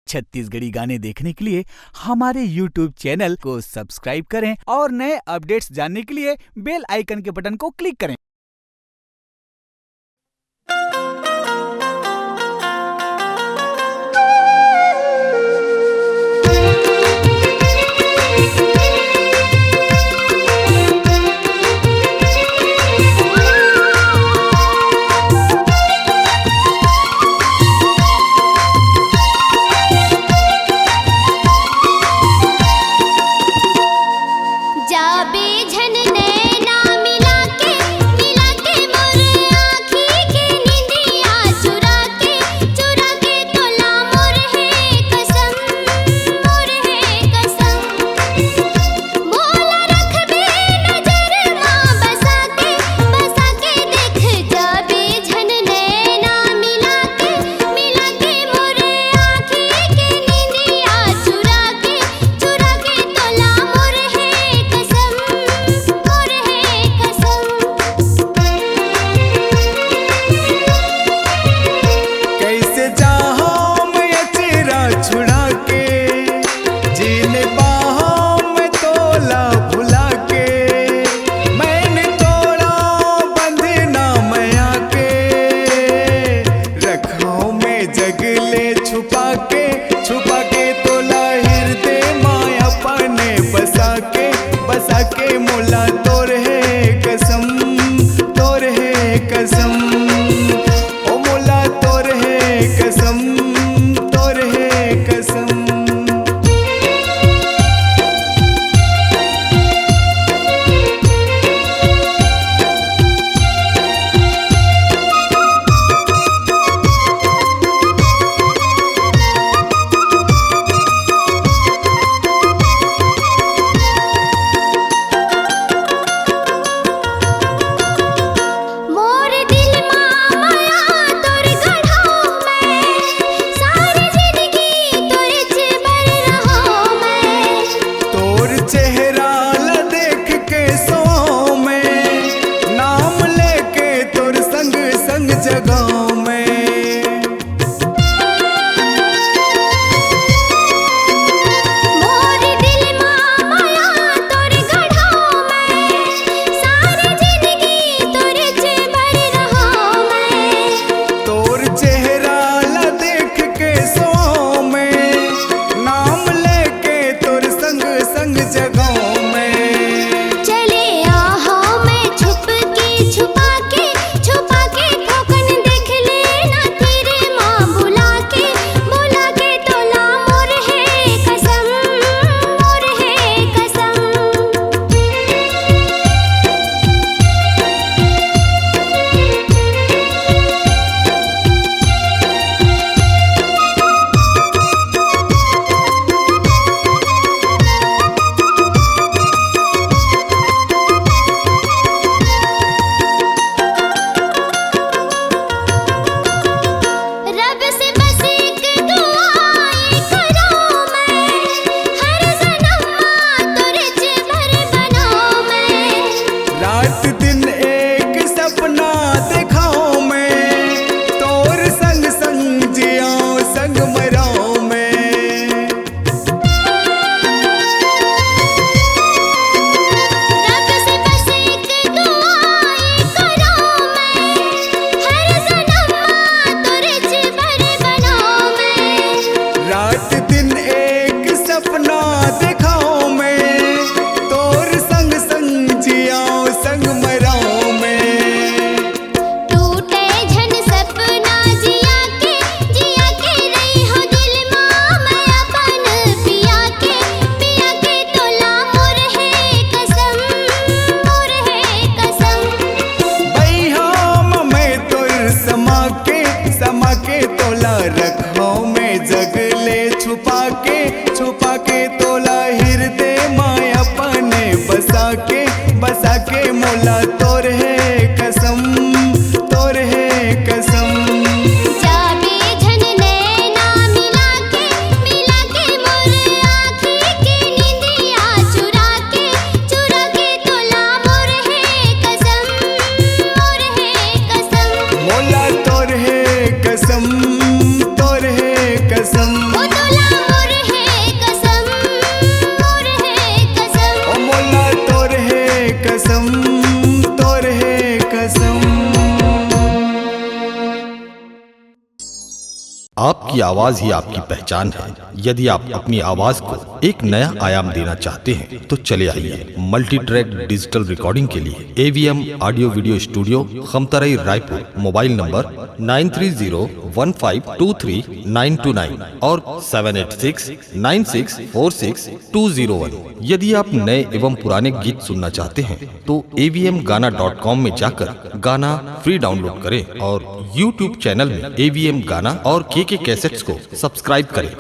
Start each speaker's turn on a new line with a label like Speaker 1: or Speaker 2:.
Speaker 1: छत्तीसगढ़ी गाने देखने के लिए हमारे YouTube चैनल को सब्सक्राइब करें और नए अपडेट्स जानने के लिए बेल आइकन के बटन को क्लिक करें।
Speaker 2: छुपा के तोला हृदय माया पाने बसा के मोला तोर है कसम ओ मोला तोर है कसम
Speaker 3: आपकी आवाज ही आपकी पहचान है। यदि आप अपनी आवाज को एक नया आयाम देना चाहते हैं तो चले आइए मल्टी ट्रैक डिजिटल रिकॉर्डिंग के लिए AVM audio video studio, Khamtarai, Raipur. Mobile number 9301523929 और 7869646201। यदि आप नए एवं पुराने गीत सुनना चाहते हैं तो avmgana.com में जाकर गाना फ्री डाउनलोड करें और YouTube चैनल में AVM गाना और KK कैसेट्स को सब्सक्राइब करें।